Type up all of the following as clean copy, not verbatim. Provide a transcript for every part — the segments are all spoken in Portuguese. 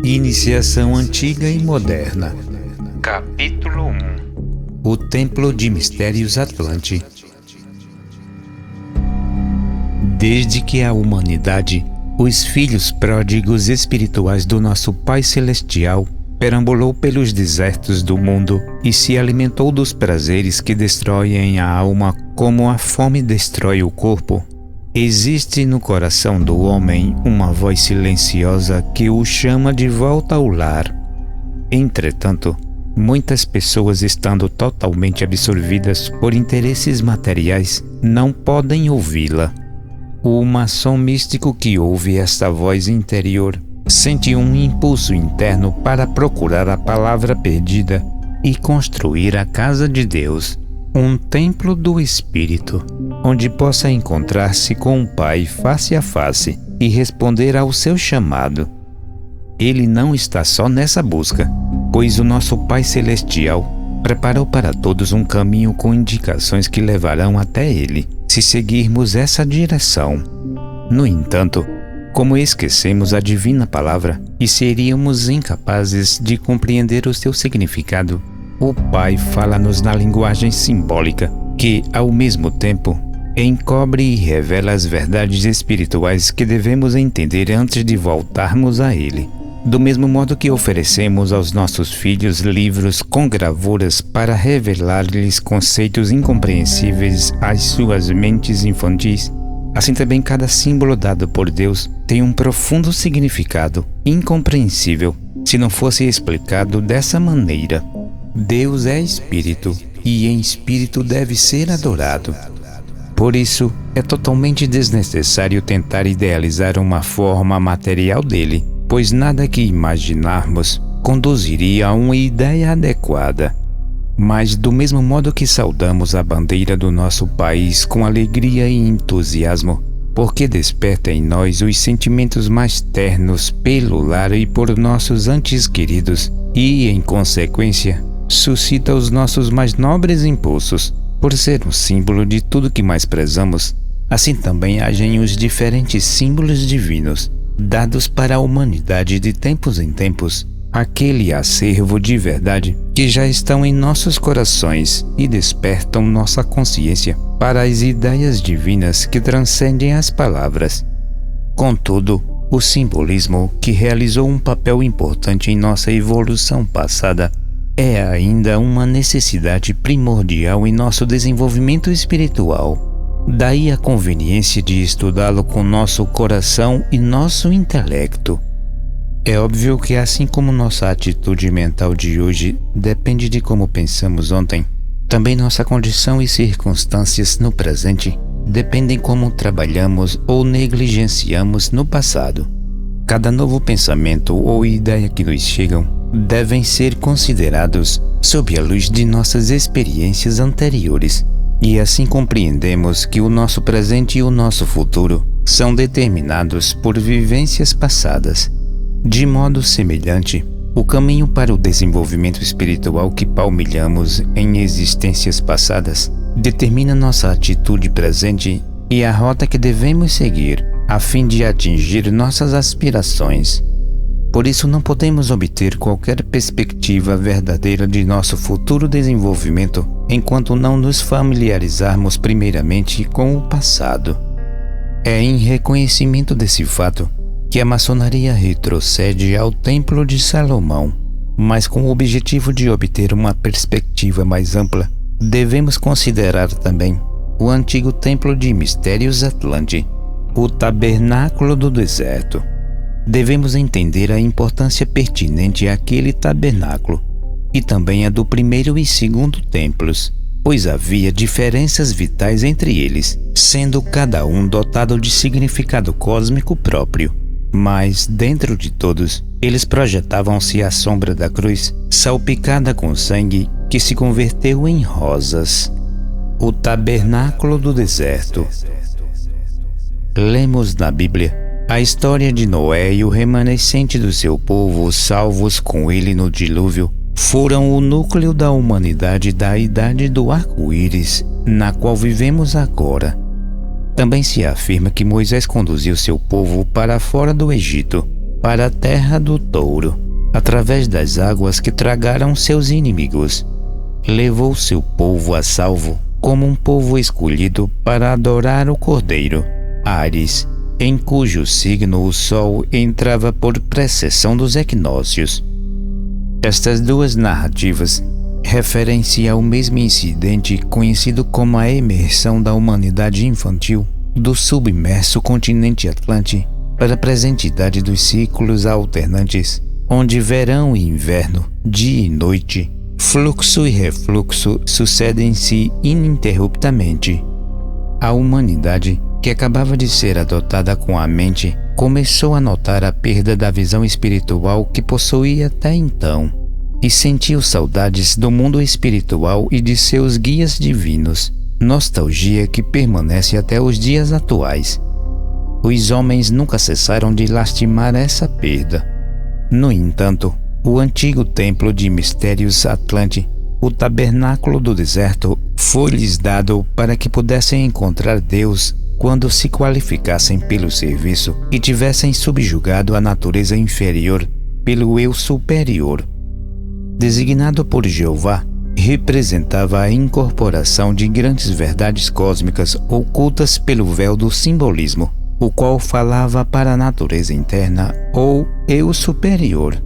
Iniciação Antiga e Moderna. Capítulo 1. O Templo de Mistérios Atlante. Desde que a humanidade, os filhos pródigos espirituais do nosso Pai Celestial, perambulou pelos desertos do mundo e se alimentou dos prazeres que destroem a alma como a fome destrói o corpo, existe no coração do homem uma voz silenciosa que o chama de volta ao lar. Entretanto, muitas pessoas, estando totalmente absorvidas por interesses materiais, não podem ouvi-la. O maçom místico que ouve esta voz interior sente um impulso interno para procurar a palavra perdida e construir a casa de Deus, um templo do Espírito, onde possa encontrar-se com o Pai face a face e responder ao seu chamado. Ele não está só nessa busca, pois o nosso Pai Celestial preparou para todos um caminho com indicações que levarão até Ele, se seguirmos essa direção. No entanto, como esquecemos a divina palavra e seríamos incapazes de compreender o seu significado, o Pai fala-nos na linguagem simbólica, que, ao mesmo tempo, encobre e revela as verdades espirituais que devemos entender antes de voltarmos a Ele. Do mesmo modo que oferecemos aos nossos filhos livros com gravuras para revelar-lhes conceitos incompreensíveis às suas mentes infantis, assim também cada símbolo dado por Deus tem um profundo significado, incompreensível, se não fosse explicado dessa maneira. Deus é Espírito, e em Espírito deve ser adorado. Por isso, é totalmente desnecessário tentar idealizar uma forma material dele, pois nada que imaginarmos conduziria a uma ideia adequada. Mas do mesmo modo que saudamos a bandeira do nosso país com alegria e entusiasmo, porque desperta em nós os sentimentos mais ternos pelo lar e por nossos antes queridos e, em consequência, suscita os nossos mais nobres impulsos, por ser um símbolo de tudo que mais prezamos, assim também agem os diferentes símbolos divinos, dados para a humanidade de tempos em tempos, aquele acervo de verdade que já estão em nossos corações e despertam nossa consciência para as ideias divinas que transcendem as palavras. Contudo, o simbolismo, que realizou um papel importante em nossa evolução passada, é ainda uma necessidade primordial em nosso desenvolvimento espiritual. Daí a conveniência de estudá-lo com nosso coração e nosso intelecto. É óbvio que, assim como nossa atitude mental de hoje depende de como pensamos ontem, também nossa condição e circunstâncias no presente dependem como trabalhamos ou negligenciamos no passado. Cada novo pensamento ou ideia que nos chegam devem ser considerados sob a luz de nossas experiências anteriores, e assim compreendemos que o nosso presente e o nosso futuro são determinados por vivências passadas. De modo semelhante, o caminho para o desenvolvimento espiritual que palmilhamos em existências passadas determina nossa atitude presente e a rota que devemos seguir a fim de atingir nossas aspirações. Por isso não podemos obter qualquer perspectiva verdadeira de nosso futuro desenvolvimento enquanto não nos familiarizarmos primeiramente com o passado. É em reconhecimento desse fato que a maçonaria retrocede ao Templo de Salomão, mas com o objetivo de obter uma perspectiva mais ampla, devemos considerar também o antigo Templo de Mistérios Atlante, o Tabernáculo do Deserto. Devemos entender a importância pertinente àquele tabernáculo e também a do primeiro e segundo templos, pois havia diferenças vitais entre eles, sendo cada um dotado de significado cósmico próprio. Mas, dentro de todos, eles projetavam-se a sombra da cruz, salpicada com sangue que se converteu em rosas. O Tabernáculo do Deserto. Lemos na Bíblia a história de Noé e o remanescente do seu povo, salvos com ele no dilúvio, foram o núcleo da humanidade da idade do arco-íris, na qual vivemos agora. Também se afirma que Moisés conduziu seu povo para fora do Egito, para a terra do touro, através das águas que tragaram seus inimigos. Levou seu povo a salvo, como um povo escolhido para adorar o Cordeiro. Áries, em cujo signo o Sol entrava por precessão dos equinócios. Estas duas narrativas referenciam o mesmo incidente conhecido como a emersão da humanidade infantil do submerso continente Atlante para a presente idade dos ciclos alternantes, onde verão e inverno, dia e noite, fluxo e refluxo sucedem-se ininterruptamente. A humanidade, que acabava de ser adotada com a mente, começou a notar a perda da visão espiritual que possuía até então, e sentiu saudades do mundo espiritual e de seus guias divinos, nostalgia que permanece até os dias atuais. Os homens nunca cessaram de lastimar essa perda. No entanto, o antigo templo de mistérios Atlante, o tabernáculo do deserto, foi-lhes dado para que pudessem encontrar Deus quando se qualificassem pelo serviço e tivessem subjugado a natureza inferior pelo eu superior. Designado por Jeová, representava a incorporação de grandes verdades cósmicas ocultas pelo véu do simbolismo, o qual falava para a natureza interna ou eu superior.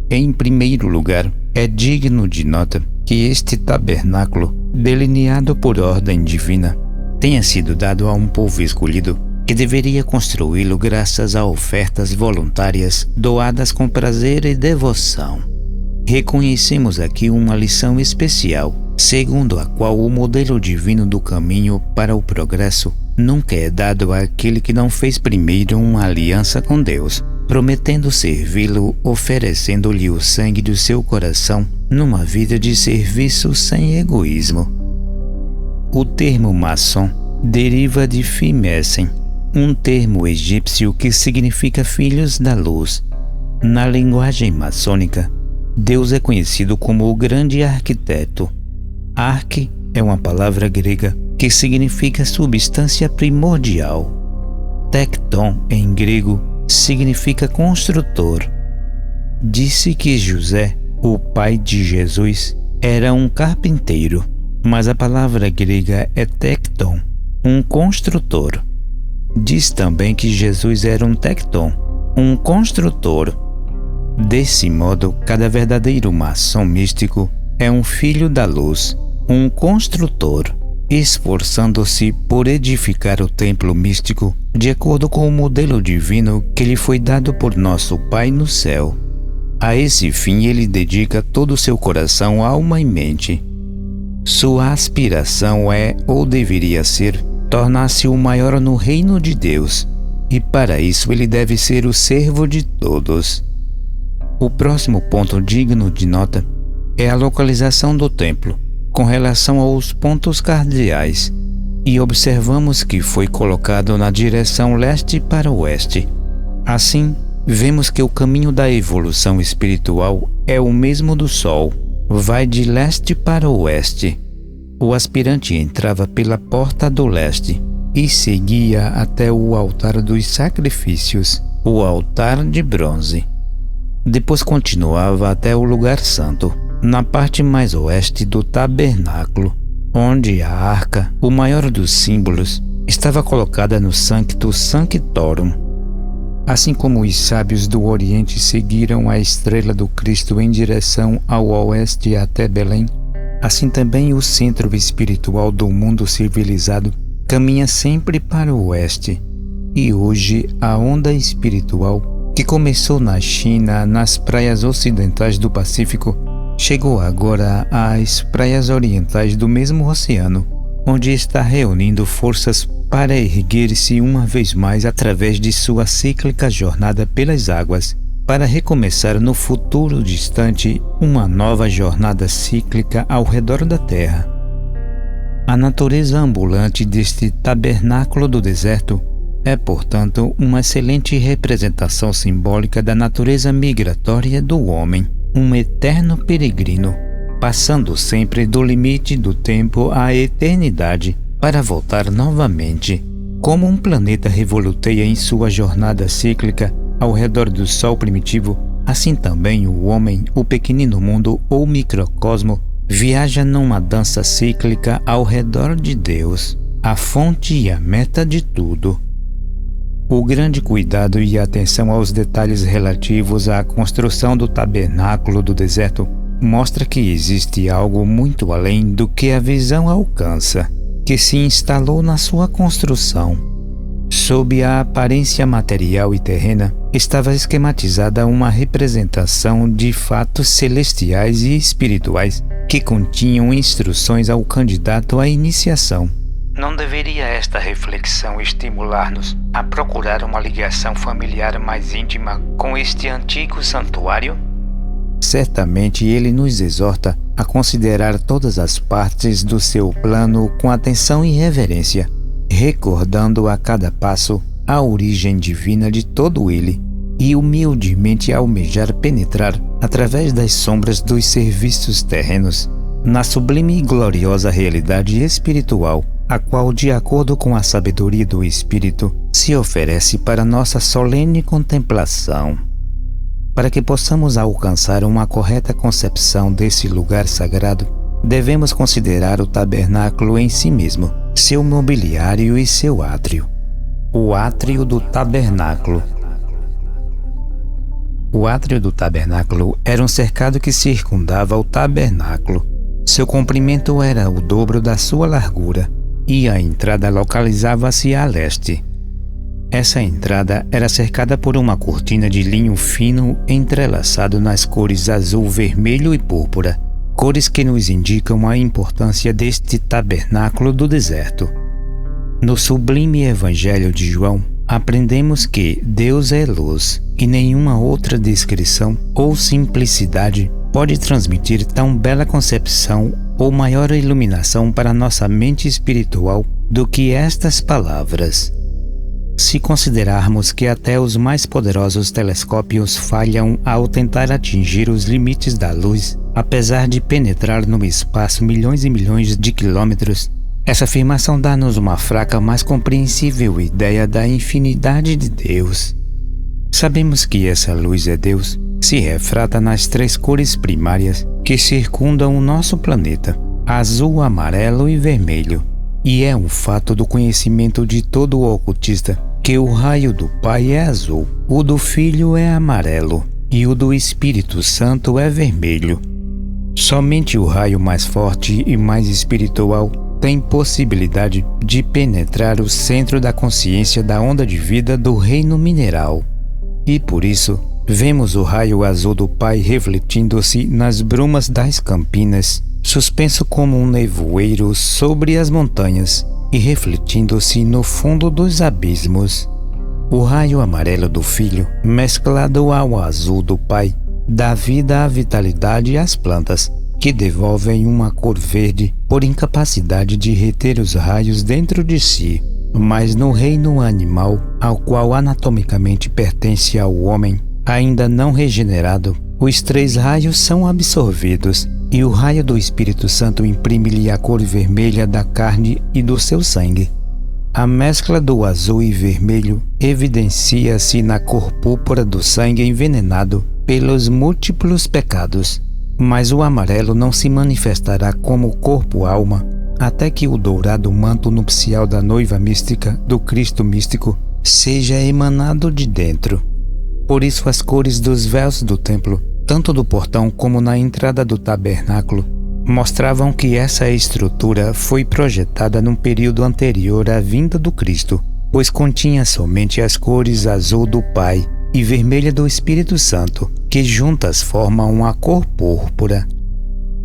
Em primeiro lugar, é digno de nota que este tabernáculo, delineado por ordem divina, tenha sido dado a um povo escolhido que deveria construí-lo graças a ofertas voluntárias doadas com prazer e devoção. Reconhecemos aqui uma lição especial, segundo a qual o modelo divino do caminho para o progresso nunca é dado àquele que não fez primeiro uma aliança com Deus, prometendo servi-lo, oferecendo-lhe o sangue do seu coração numa vida de serviço sem egoísmo. O termo maçom deriva de Fimessen, um termo egípcio que significa filhos da luz. Na linguagem maçônica, Deus é conhecido como o grande arquiteto. Arque é uma palavra grega que significa substância primordial. Tecton, em grego, significa construtor. Disse que José, o pai de Jesus, era um carpinteiro, mas a palavra grega é tecton, um construtor. Diz também que Jesus era um tecton, um construtor. Desse modo, cada verdadeiro maçom místico é um filho da luz, um construtor, esforçando-se por edificar o templo místico de acordo com o modelo divino que lhe foi dado por nosso Pai no céu. A esse fim ele dedica todo o seu coração, alma e mente. Sua aspiração é, ou deveria ser, tornar-se o maior no reino de Deus, e para isso ele deve ser o servo de todos. O próximo ponto digno de nota é a localização do templo, com relação aos pontos cardeais, e observamos que foi colocado na direção leste para oeste. Assim, vemos que o caminho da evolução espiritual é o mesmo do Sol, vai de leste para oeste. O aspirante entrava pela porta do leste e seguia até o altar dos sacrifícios, o altar de bronze. Depois continuava até o lugar santo, na parte mais oeste do tabernáculo, onde a arca, o maior dos símbolos, estava colocada no Sanctus Sanctorum. Assim como os sábios do Oriente seguiram a estrela do Cristo em direção ao oeste até Belém, assim também o centro espiritual do mundo civilizado caminha sempre para o oeste. E hoje a onda espiritual, que começou na China, nas praias ocidentais do Pacífico, chegou agora às praias orientais do mesmo oceano, onde está reunindo forças para erguer-se uma vez mais através de sua cíclica jornada pelas águas, para recomeçar no futuro distante uma nova jornada cíclica ao redor da Terra. A natureza ambulante deste tabernáculo do deserto é, portanto, uma excelente representação simbólica da natureza migratória do homem, um eterno peregrino, passando sempre do limite do tempo à eternidade para voltar novamente. Como um planeta revoluteia em sua jornada cíclica, ao redor do Sol primitivo, assim também o homem, o pequenino mundo ou microcosmo, viaja numa dança cíclica ao redor de Deus, a fonte e a meta de tudo. O grande cuidado e atenção aos detalhes relativos à construção do tabernáculo do deserto mostra que existe algo muito além do que a visão alcança, que se instalou na sua construção. Sob a aparência material e terrena, estava esquematizada uma representação de fatos celestiais e espirituais que continham instruções ao candidato à iniciação. Não deveria esta reflexão estimular-nos a procurar uma ligação familiar mais íntima com este antigo santuário? Certamente ele nos exorta a considerar todas as partes do seu plano com atenção e reverência, recordando a cada passo a origem divina de todo ele e humildemente almejar penetrar, através das sombras dos serviços terrenos, na sublime e gloriosa realidade espiritual, a qual, de acordo com a sabedoria do Espírito, se oferece para nossa solene contemplação. Para que possamos alcançar uma correta concepção desse lugar sagrado, devemos considerar o tabernáculo em si mesmo, seu mobiliário e seu átrio. O átrio do tabernáculo. O átrio do tabernáculo era um cercado que circundava o tabernáculo. Seu comprimento era o dobro da sua largura, e a entrada localizava-se a leste. Essa entrada era cercada por uma cortina de linho fino entrelaçado nas cores azul, vermelho e púrpura, cores que nos indicam a importância deste tabernáculo do deserto. No sublime Evangelho de João, aprendemos que Deus é luz e nenhuma outra descrição ou simplicidade pode transmitir tão bela concepção ou maior iluminação para nossa mente espiritual do que estas palavras. Se considerarmos que até os mais poderosos telescópios falham ao tentar atingir os limites da luz, apesar de penetrar no espaço milhões e milhões de quilômetros, essa afirmação dá-nos uma fraca, mas compreensível ideia da infinidade de Deus. Sabemos que essa luz é Deus, se refrata nas três cores primárias que circundam o nosso planeta, azul, amarelo e vermelho, e é um fato do conhecimento de todo ocultista que o raio do Pai é azul, o do Filho é amarelo e o do Espírito Santo é vermelho. Somente o raio mais forte e mais espiritual tem possibilidade de penetrar o centro da consciência da onda de vida do reino mineral. E por isso, vemos o raio azul do Pai refletindo-se nas brumas das campinas, suspenso como um nevoeiro sobre as montanhas e refletindo-se no fundo dos abismos. O raio amarelo do Filho, mesclado ao azul do Pai, dá vida à vitalidade às plantas, que devolvem uma cor verde por incapacidade de reter os raios dentro de si. Mas no reino animal, ao qual anatomicamente pertence ao homem, ainda não regenerado, os três raios são absorvidos, e o raio do Espírito Santo imprime-lhe a cor vermelha da carne e do seu sangue. A mescla do azul e vermelho evidencia-se na cor púrpura do sangue envenenado pelos múltiplos pecados, mas o amarelo não se manifestará como corpo-alma até que o dourado manto nupcial da noiva mística do Cristo místico seja emanado de dentro. Por isso as cores dos véus do templo, tanto do portão como na entrada do tabernáculo, mostravam que essa estrutura foi projetada num período anterior à vinda do Cristo, pois continha somente as cores azul do Pai e vermelha do Espírito Santo, que juntas formam a cor púrpura.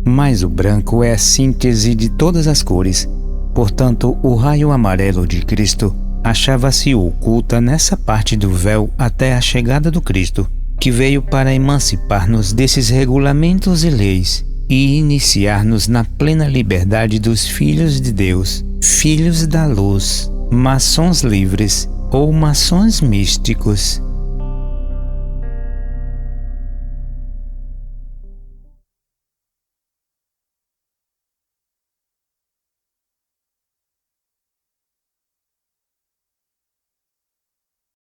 Mas o branco é a síntese de todas as cores, portanto o raio amarelo de Cristo achava-se oculta nessa parte do véu até a chegada do Cristo, que veio para emancipar-nos desses regulamentos e leis e iniciar-nos na plena liberdade dos filhos de Deus, filhos da luz, maçons livres ou maçons místicos.